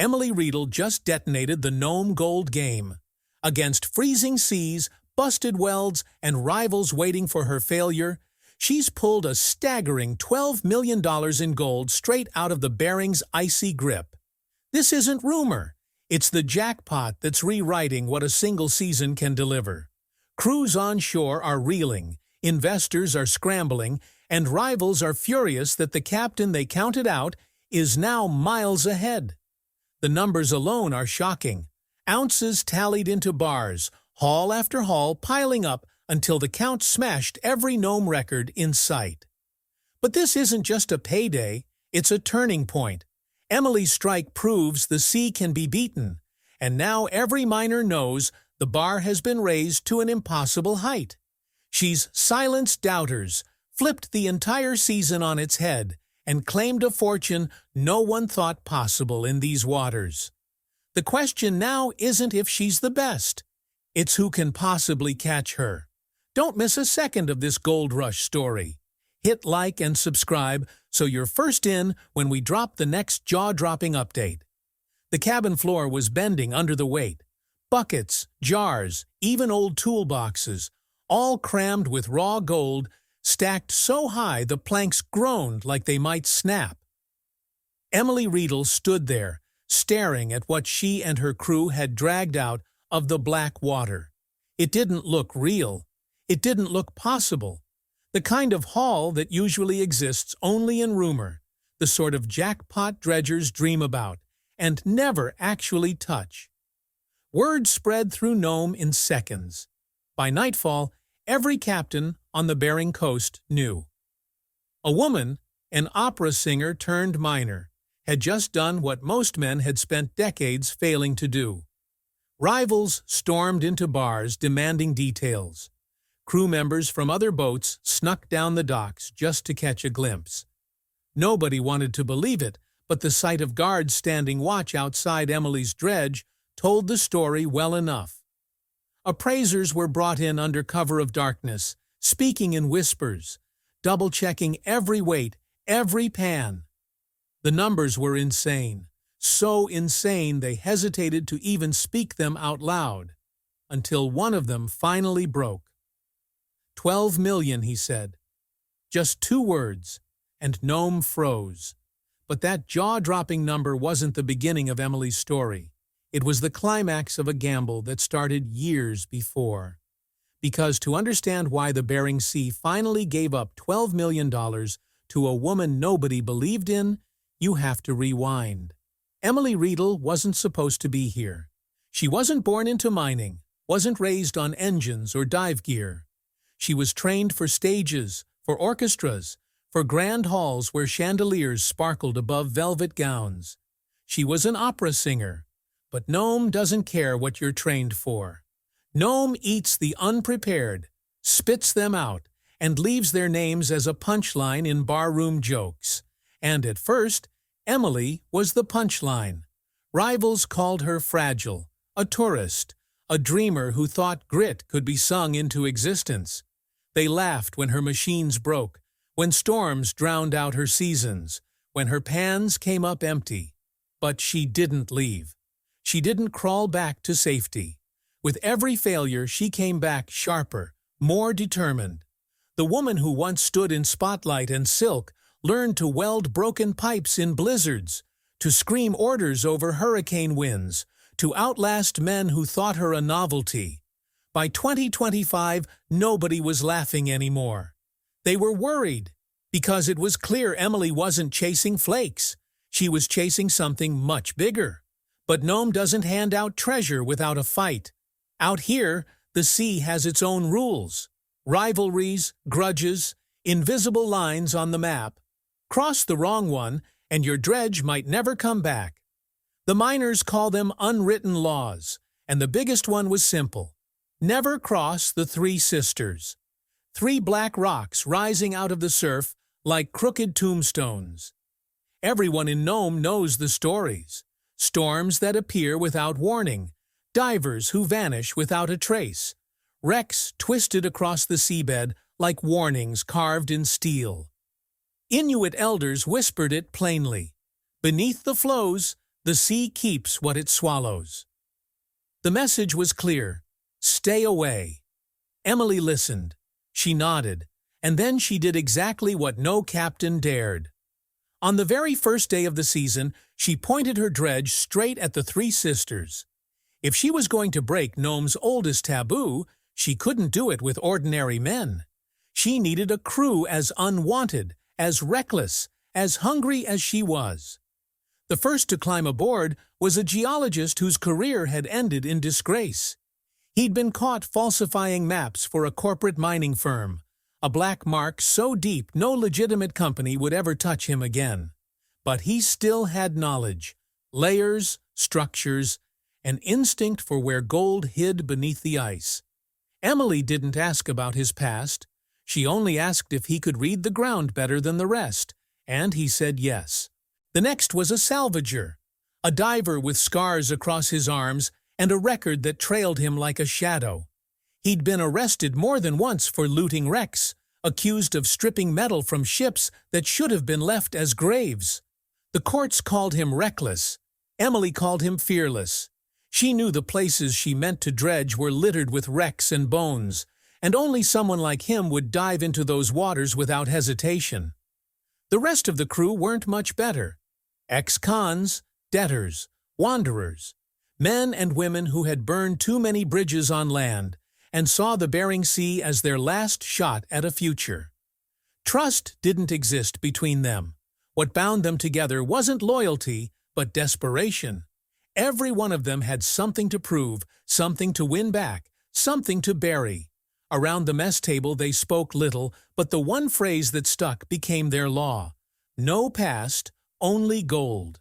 Emily Riedel just detonated the Nome Gold game. Against freezing seas, busted welds, and rivals waiting for her failure, she's pulled a staggering $12 million in gold straight out of the Bering's icy grip. This isn't rumor. It's the jackpot that's rewriting what a single season can deliver. Crews on shore are reeling, investors are scrambling, and rivals are furious that the captain they counted out is now miles ahead. The numbers alone are shocking. Ounces tallied into bars, haul after haul piling up until the count smashed every Nome record in sight. But this isn't just a payday, it's a turning point. Emily's strike proves the sea can be beaten, and now every miner knows the bar has been raised to an impossible height. She's silenced doubters, flipped the entire season on its head, and claimed a fortune no one thought possible in these waters. The question now isn't if she's the best. It's who can possibly catch her. Don't miss a second of this gold rush story. Hit like and subscribe so you're first in when we drop the next jaw-dropping update. The cabin floor was bending under the weight. Buckets, jars, even old toolboxes, all crammed with raw gold, stacked so high the planks groaned like they might snap. Emily Riedel stood there, staring at what she and her crew had dragged out of the black water. It didn't look real. It didn't look possible. The kind of haul that usually exists only in rumor, the sort of jackpot dredgers dream about and never actually touch. Word spread through Nome in seconds. By nightfall, every captain on the Bering coast knew. A woman, an opera singer turned miner, had just done what most men had spent decades failing to do. Rivals stormed into bars demanding details. Crew members from other boats snuck down the docks just to catch a glimpse. Nobody wanted to believe it, but the sight of guards standing watch outside Emily's dredge told the story well enough. Appraisers were brought in under cover of darkness, speaking in whispers, double-checking every weight, every pan. The numbers were insane, so insane they hesitated to even speak them out loud, until one of them finally broke. 12 million, he said. Just 2 words, and Nome froze. But that jaw-dropping number wasn't the beginning of Emily's story. It was the climax of a gamble that started years before. Because to understand why the Bering Sea finally gave up $12 million to a woman nobody believed in, you have to rewind. Emily Riedel wasn't supposed to be here. She wasn't born into mining, wasn't raised on engines or dive gear. She was trained for stages, for orchestras, for grand halls where chandeliers sparkled above velvet gowns. She was an opera singer. But Nome doesn't care what you're trained for. Nome eats the unprepared, spits them out, and leaves their names as a punchline in barroom jokes. And at first, Emily was the punchline. Rivals called her fragile, a tourist, a dreamer who thought grit could be sung into existence. They laughed when her machines broke, when storms drowned out her seasons, when her pans came up empty. But she didn't leave. She didn't crawl back to safety. With every failure, she came back sharper, more determined. The woman who once stood in spotlight and silk learned to weld broken pipes in blizzards, to scream orders over hurricane winds, to outlast men who thought her a novelty. By 2025, nobody was laughing anymore. They were worried, because it was clear Emily wasn't chasing flakes. She was chasing something much bigger. But Nome doesn't hand out treasure without a fight. Out here, the sea has its own rules. Rivalries, grudges, invisible lines on the map. Cross the wrong one, and your dredge might never come back. The miners call them unwritten laws, and the biggest one was simple. Never cross the 3 sisters. 3 black rocks rising out of the surf like crooked tombstones. Everyone in Nome knows the stories. Storms that appear without warning, divers who vanish without a trace, wrecks twisted across the seabed like warnings carved in steel. Inuit elders whispered it plainly. Beneath the floes, The sea keeps what it swallows. The message was clear. Stay away. Emily listened. She nodded, and then she did exactly what no captain dared. On the very first day of the season, she pointed her dredge straight at the three sisters. If she was going to break Nome's oldest taboo, she couldn't do it with ordinary men. She needed a crew as unwanted, as reckless, as hungry as she was. The first to climb aboard was a geologist whose career had ended in disgrace. He'd been caught falsifying maps for a corporate mining firm, a black mark so deep no legitimate company would ever touch him again. But he still had knowledge, layers, structures, an instinct for where gold hid beneath the ice. Emily didn't ask about his past. She only asked if he could read the ground better than the rest, and he said yes. The next was a salvager, a diver with scars across his arms and a record that trailed him like a shadow. He'd been arrested more than once for looting wrecks, accused of stripping metal from ships that should have been left as graves. The courts called him reckless. Emily called him fearless. She knew the places she meant to dredge were littered with wrecks and bones, and only someone like him would dive into those waters without hesitation. The rest of the crew weren't much better. Ex-cons, debtors, wanderers, men and women who had burned too many bridges on land and saw the Bering Sea as their last shot at a future. Trust didn't exist between them. What bound them together wasn't loyalty, but desperation. Every one of them had something to prove, something to win back, something to bury. Around the mess table they spoke little, but the one phrase that stuck became their law. No past, only gold.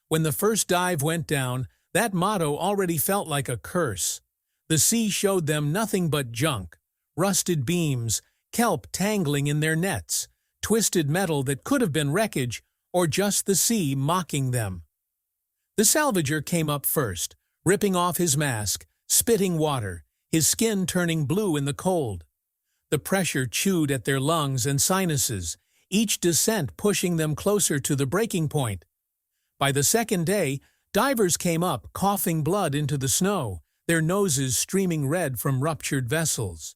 When the first dive went down, that motto already felt like a curse. The sea showed them nothing but junk, rusted beams, kelp tangling in their nets, twisted metal that could have been wreckage, or just the sea mocking them. The salvager came up first, ripping off his mask, spitting water, his skin turning blue in the cold. The pressure chewed at their lungs and sinuses, each descent pushing them closer to the breaking point. By the second day, divers came up, coughing blood into the snow, their noses streaming red from ruptured vessels.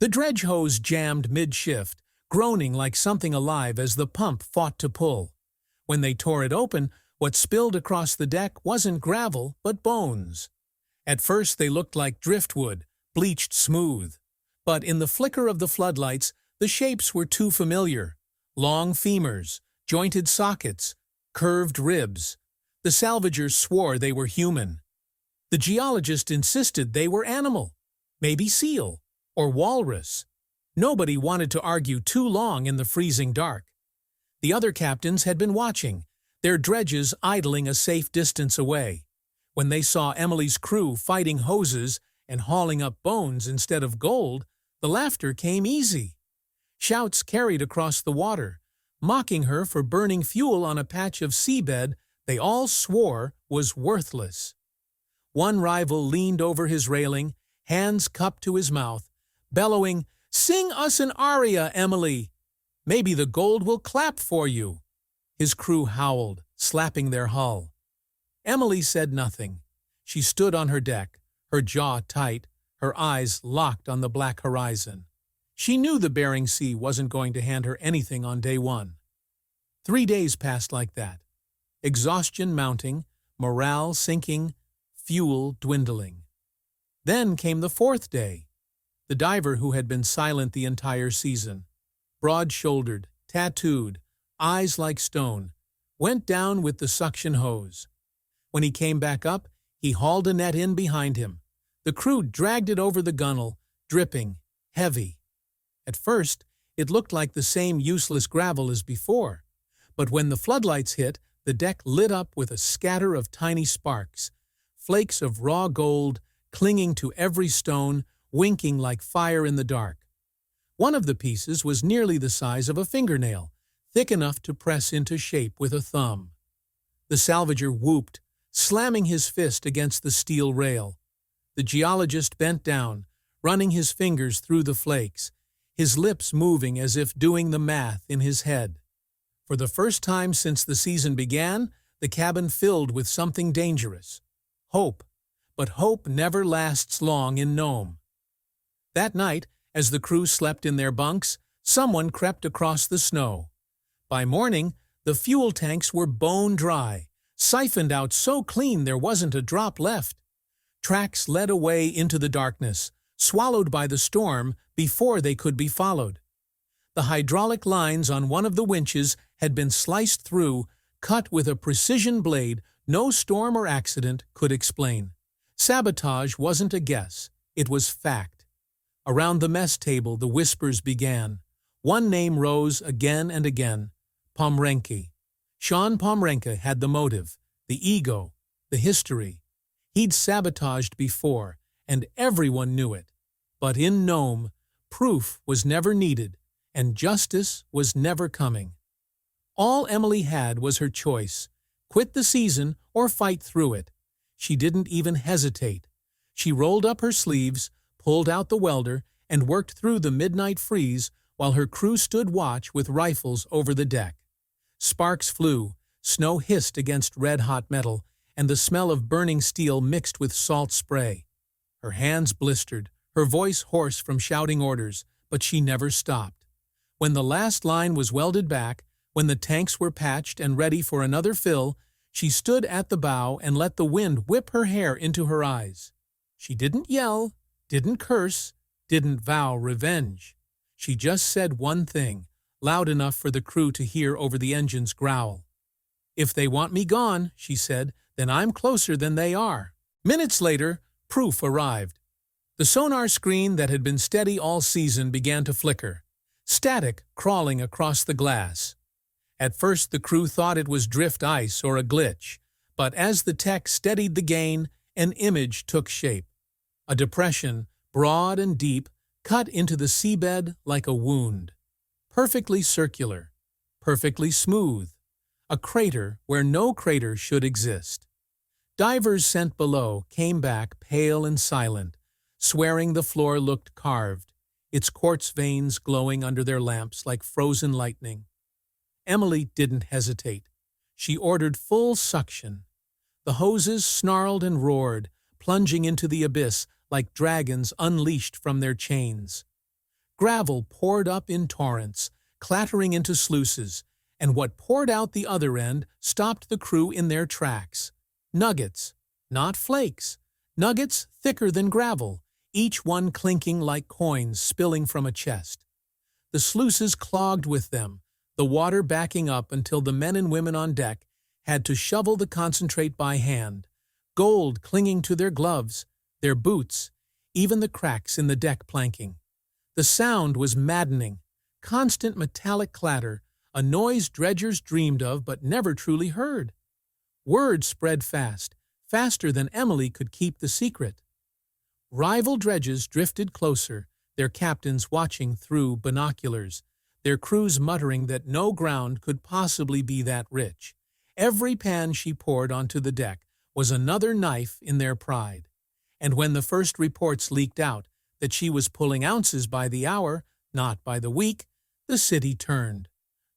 The dredge hose jammed mid-shift, groaning like something alive as the pump fought to pull. When they tore it open, what spilled across the deck wasn't gravel, but bones. At first they looked like driftwood, bleached smooth. But in the flicker of the floodlights, the shapes were too familiar. Long femurs, jointed sockets, curved ribs. The salvagers swore they were human. The geologist insisted they were animal, maybe seal, or walrus. Nobody wanted to argue too long in the freezing dark. The other captains had been watching, their dredges idling a safe distance away. When they saw Emily's crew fighting hoses and hauling up bones instead of gold, the laughter came easy. Shouts carried across the water, mocking her for burning fuel on a patch of seabed they all swore was worthless. One rival leaned over his railing, hands cupped to his mouth, bellowing, "Sing us an aria, Emily! Maybe the gold will clap for you." His crew howled, slapping their hull. Emily said nothing. She stood on her deck, her jaw tight, her eyes locked on the black horizon. She knew the Bering Sea wasn't going to hand her anything on day one. 3 days passed like that. Exhaustion mounting, morale sinking, fuel dwindling. Then came the 4th day. The diver who had been silent the entire season, broad-shouldered, tattooed, eyes like stone, went down with the suction hose. When he came back up, he hauled a net in behind him. The crew dragged it over the gunwale, dripping, heavy. At first, it looked like the same useless gravel as before, but when the floodlights hit, the deck lit up with a scatter of tiny sparks, flakes of raw gold clinging to every stone, winking like fire in the dark. One of the pieces was nearly the size of a fingernail, thick enough to press into shape with a thumb. The salvager whooped, slamming his fist against the steel rail. The geologist bent down, running his fingers through the flakes, his lips moving as if doing the math in his head. For the first time since the season began, the cabin filled with something dangerous. Hope. But hope never lasts long in Nome. That night, as the crew slept in their bunks, someone crept across the snow. By morning, the fuel tanks were bone dry, siphoned out so clean there wasn't a drop left. Tracks led away into the darkness, swallowed by the storm before they could be followed. The hydraulic lines on one of the winches had been sliced through, cut with a precision blade no storm or accident could explain. Sabotage wasn't a guess, it was fact. Around the mess table the whispers began. One name rose again and again: Pomrenke. Sean Pomrenke had the motive, the ego, the history. He'd sabotaged before, and everyone knew it. But in Nome, proof was never needed, and justice was never coming. All Emily had was her choice: quit the season or fight through it. She didn't even hesitate. She rolled up her sleeves, pulled out the welder, and worked through the midnight freeze while her crew stood watch with rifles over the deck. Sparks flew, snow hissed against red-hot metal, and the smell of burning steel mixed with salt spray. Her hands blistered, her voice hoarse from shouting orders, but she never stopped. When the last line was welded back, when the tanks were patched and ready for another fill, she stood at the bow and let the wind whip her hair into her eyes. She didn't yell, didn't curse, didn't vow revenge. She just said one thing, loud enough for the crew to hear over the engine's growl. "If they want me gone," she said, "then I'm closer than they are." Minutes later, proof arrived. The sonar screen that had been steady all season began to flicker, static crawling across the glass. At first the crew thought it was drift ice or a glitch, but as the tech steadied the gain, an image took shape. A depression, broad and deep, cut into the seabed like a wound. Perfectly circular, perfectly smooth, a crater where no crater should exist. Divers sent below came back pale and silent, swearing the floor looked carved, its quartz veins glowing under their lamps like frozen lightning. Emily didn't hesitate. She ordered full suction. The hoses snarled and roared, plunging into the abyss like dragons unleashed from their chains. Gravel poured up in torrents, clattering into sluices, and what poured out the other end stopped the crew in their tracks. Nuggets, not flakes. Nuggets thicker than gravel, each one clinking like coins spilling from a chest. The sluices clogged with them, the water backing up until the men and women on deck had to shovel the concentrate by hand, gold clinging to their gloves, their boots, even the cracks in the deck planking. The sound was maddening, constant metallic clatter, a noise dredgers dreamed of but never truly heard. Word spread fast, faster than Emily could keep the secret. Rival dredges drifted closer, their captains watching through binoculars, their crews muttering that no ground could possibly be that rich. Every pan she poured onto the deck was another knife in their pride. And when the first reports leaked out that she was pulling ounces by the hour, not by the week, the city turned.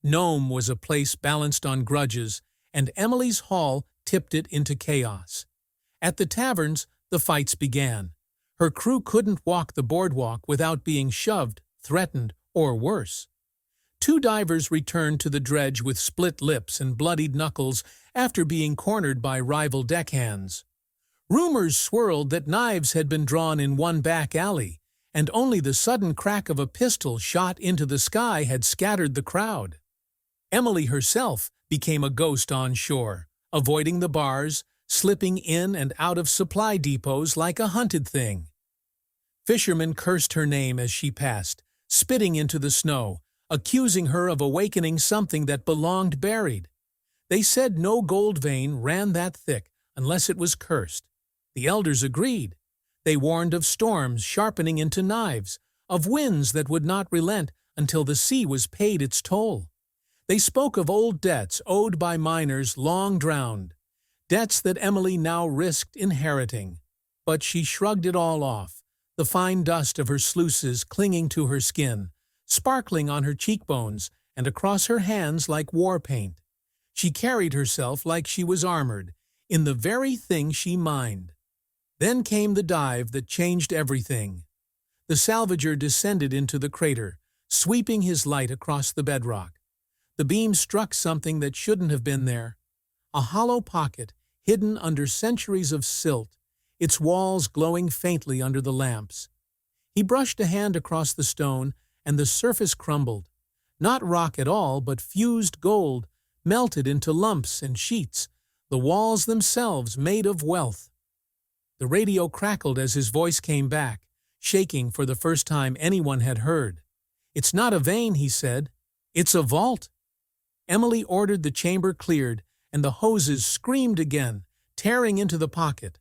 Nome was a place balanced on grudges, and Emily's haul tipped it into chaos. At the taverns, the fights began. Her crew couldn't walk the boardwalk without being shoved, threatened, or worse. 2 divers returned to the dredge with split lips and bloodied knuckles after being cornered by rival deckhands. Rumors swirled that knives had been drawn in one back alley, and only the sudden crack of a pistol shot into the sky had scattered the crowd. Emily herself became a ghost on shore, avoiding the bars, slipping in and out of supply depots like a hunted thing. Fishermen cursed her name as she passed, spitting into the snow, accusing her of awakening something that belonged buried. They said no gold vein ran that thick unless it was cursed. The elders agreed. They warned of storms sharpening into knives, of winds that would not relent until the sea was paid its toll. They spoke of old debts owed by miners long drowned, debts that Emily now risked inheriting. But she shrugged it all off, the fine dust of her sluices clinging to her skin, sparkling on her cheekbones and across her hands like war paint. She carried herself like she was armored, in the very thing she mined. Then came the dive that changed everything. The salvager descended into the crater, sweeping his light across the bedrock. The beam struck something that shouldn't have been there. A hollow pocket, hidden under centuries of silt, its walls glowing faintly under the lamps. He brushed a hand across the stone, and the surface crumbled. Not rock at all, but fused gold, melted into lumps and sheets, the walls themselves made of wealth. The radio crackled as his voice came back, shaking for the first time anyone had heard. "It's not a vein," he said. "It's a vault." Emily ordered the chamber cleared, and the hoses screamed again, tearing into the pocket.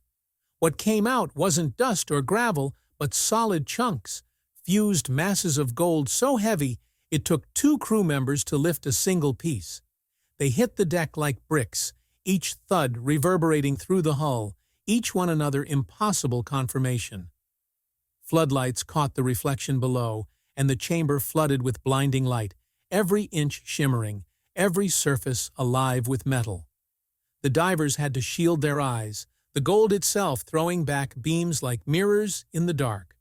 What came out wasn't dust or gravel, but solid chunks, fused masses of gold so heavy it took 2 crew members to lift a single piece. They hit the deck like bricks, each thud reverberating through the hull, each one another impossible confirmation. Floodlights caught the reflection below, and the chamber flooded with blinding light, every inch shimmering, every surface alive with metal. The divers had to shield their eyes, the gold itself throwing back beams like mirrors in the dark.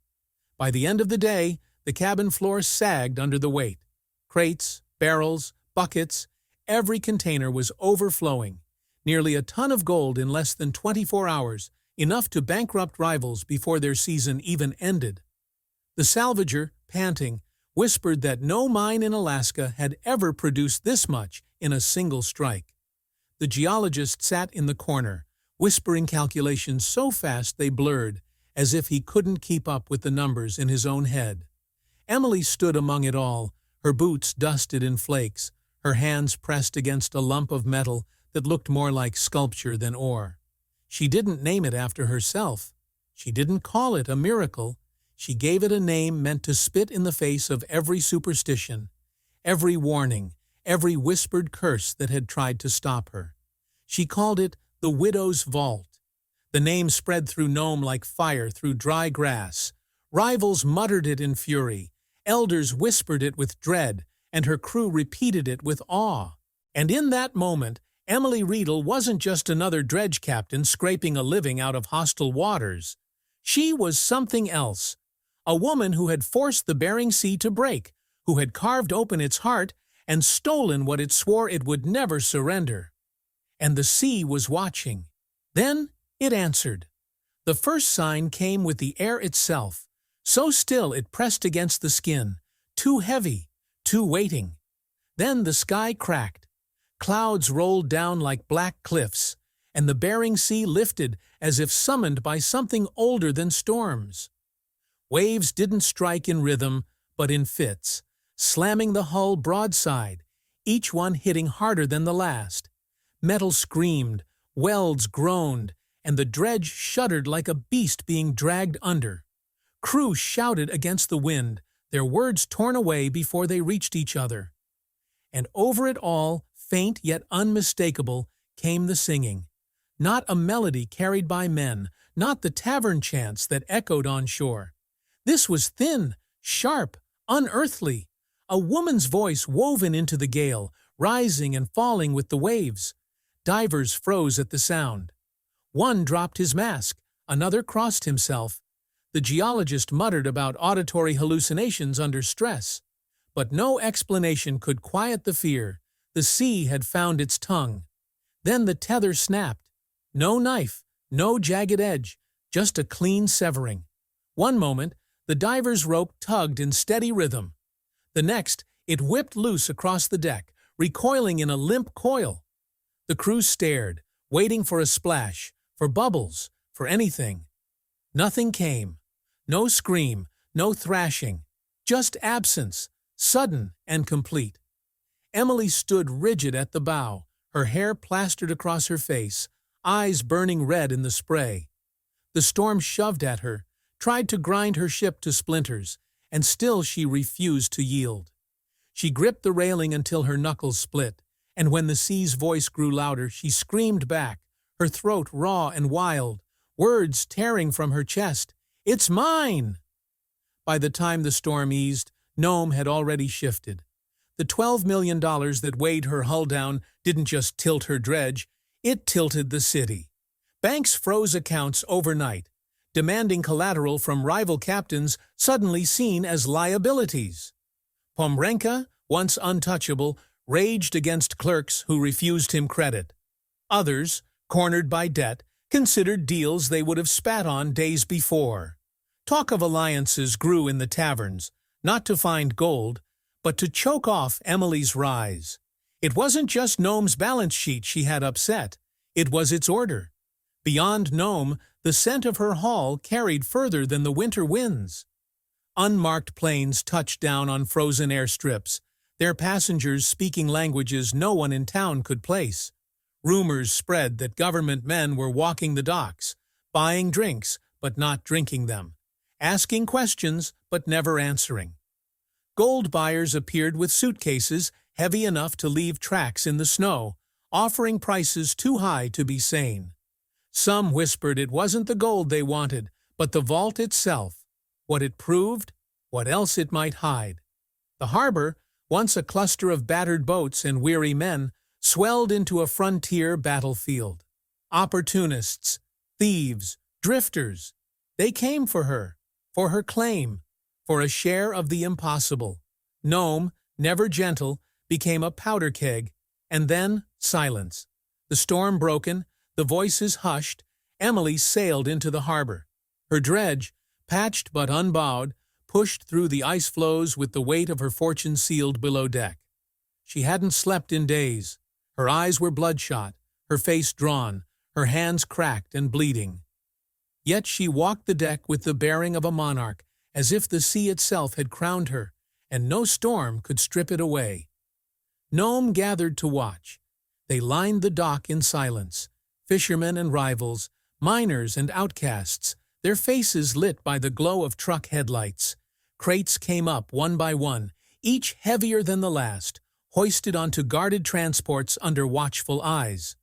By the end of the day, the cabin floor sagged under the weight. Crates, barrels, buckets, every container was overflowing. Nearly a ton of gold in less than 24 hours, enough to bankrupt rivals before their season even ended. The salvager, panting, whispered that no mine in Alaska had ever produced this much in a single strike. The geologist sat in the corner, whispering calculations so fast they blurred, as if he couldn't keep up with the numbers in his own head. Emily stood among it all, her boots dusted in flakes, her hands pressed against a lump of metal that looked more like sculpture than ore. She didn't name it after herself. She didn't call it a miracle. She gave it a name meant to spit in the face of every superstition, every warning, every whispered curse that had tried to stop her. She called it the Widow's Vault. The name spread through Nome like fire through dry grass. Rivals muttered it in fury. Elders whispered it with dread, and her crew repeated it with awe. And in that moment, Emily Riedel wasn't just another dredge captain scraping a living out of hostile waters. She was something else. A woman who had forced the Bering Sea to break, who had carved open its heart and stolen what it swore it would never surrender. And the sea was watching. Then it answered. The first sign came with the air itself, so still it pressed against the skin, too heavy, too weighting. Then the sky cracked. Clouds rolled down like black cliffs, and the Bering Sea lifted as if summoned by something older than storms. Waves didn't strike in rhythm, but in fits, slamming the hull broadside, each one hitting harder than the last. Metal screamed, welds groaned, and the dredge shuddered like a beast being dragged under. Crew shouted against the wind, their words torn away before they reached each other. And over it all, faint yet unmistakable, came the singing. Not a melody carried by men, not the tavern chants that echoed on shore. This was thin, sharp, unearthly, a woman's voice woven into the gale, rising and falling with the waves. Divers froze at the sound. One dropped his mask, another crossed himself. The geologist muttered about auditory hallucinations under stress. But no explanation could quiet the fear. The sea had found its tongue. Then the tether snapped. No knife, no jagged edge, just a clean severing. One moment, the diver's rope tugged in steady rhythm. The next, it whipped loose across the deck, recoiling in a limp coil. The crew stared, waiting for a splash, for bubbles, for anything. Nothing came. No scream, no thrashing, just absence, sudden and complete. Emily stood rigid at the bow, her hair plastered across her face, eyes burning red in the spray. The storm shoved at her, tried to grind her ship to splinters, and still she refused to yield. She gripped the railing until her knuckles split, and when the sea's voice grew louder, she screamed back, her throat raw and wild, words tearing from her chest. "It's mine!" By the time the storm eased, Nome had already shifted. The The $12 million that weighed her hull down didn't just tilt her dredge, it tilted the city. Banks froze accounts overnight, demanding collateral from rival captains suddenly seen as liabilities. Pomrenka, once untouchable, raged against clerks who refused him credit. Others, cornered by debt, considered deals they would have spat on days before. Talk of alliances grew in the taverns, not to find gold, but to choke off Emily's rise. It wasn't just Nome's balance sheet she had upset, it was its order. Beyond Nome, the scent of her haul carried further than the winter winds. Unmarked planes touched down on frozen airstrips, their passengers speaking languages no one in town could place. Rumors spread that government men were walking the docks, buying drinks but not drinking them, asking questions but never answering. Gold buyers appeared with suitcases heavy enough to leave tracks in the snow, offering prices too high to be sane. Some whispered it wasn't the gold they wanted, but the vault itself, what it proved, what else it might hide. The harbor, once a cluster of battered boats and weary men, swelled into a frontier battlefield. Opportunists, thieves, drifters, they came for her claim, for a share of the impossible. Nome, never gentle, became a powder keg, and then silence. The storm broken, the voices hushed, Emily sailed into the harbor. Her dredge, patched but unbowed, pushed through the ice floes with the weight of her fortune sealed below deck. She hadn't slept in days. Her eyes were bloodshot, her face drawn, her hands cracked and bleeding. Yet she walked the deck with the bearing of a monarch, as if the sea itself had crowned her, and no storm could strip it away. Nome gathered to watch. They lined the dock in silence, fishermen and rivals, miners and outcasts, their faces lit by the glow of truck headlights. Crates came up one by one, each heavier than the last, hoisted onto guarded transports under watchful eyes.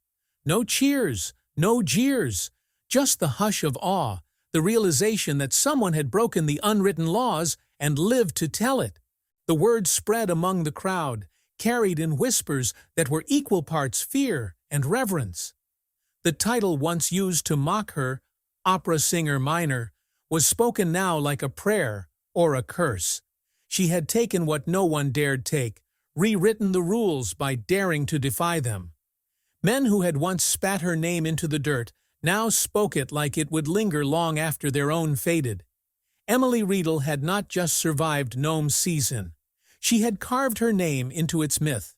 No cheers, no jeers, just the hush of awe, the realization that someone had broken the unwritten laws and lived to tell it. The word spread among the crowd, carried in whispers that were equal parts fear and reverence. The title once used to mock her, opera singer minor, was spoken now like a prayer or a curse. She had taken what no one dared take, rewritten the rules by daring to defy them. Men who had once spat her name into the dirt now spoke it like it would linger long after their own faded. Emily Riedel had not just survived Nome's season. She had carved her name into its myth.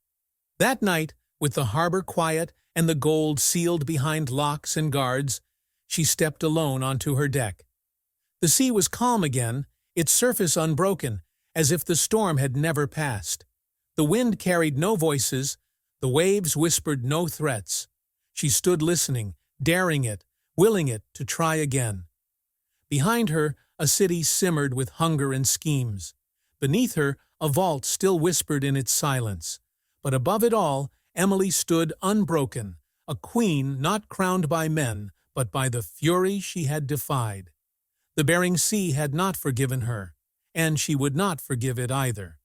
That night, with the harbor quiet and the gold sealed behind locks and guards, she stepped alone onto her deck. The sea was calm again, its surface unbroken, as if the storm had never passed. The wind carried no voices, the waves whispered no threats. She stood listening, daring it, willing it to try again. Behind her, a city simmered with hunger and schemes. Beneath her, a vault still whispered in its silence. But above it all, Emily stood unbroken, a queen not crowned by men, but by the fury she had defied. The Bering Sea had not forgiven her, and she would not forgive it either.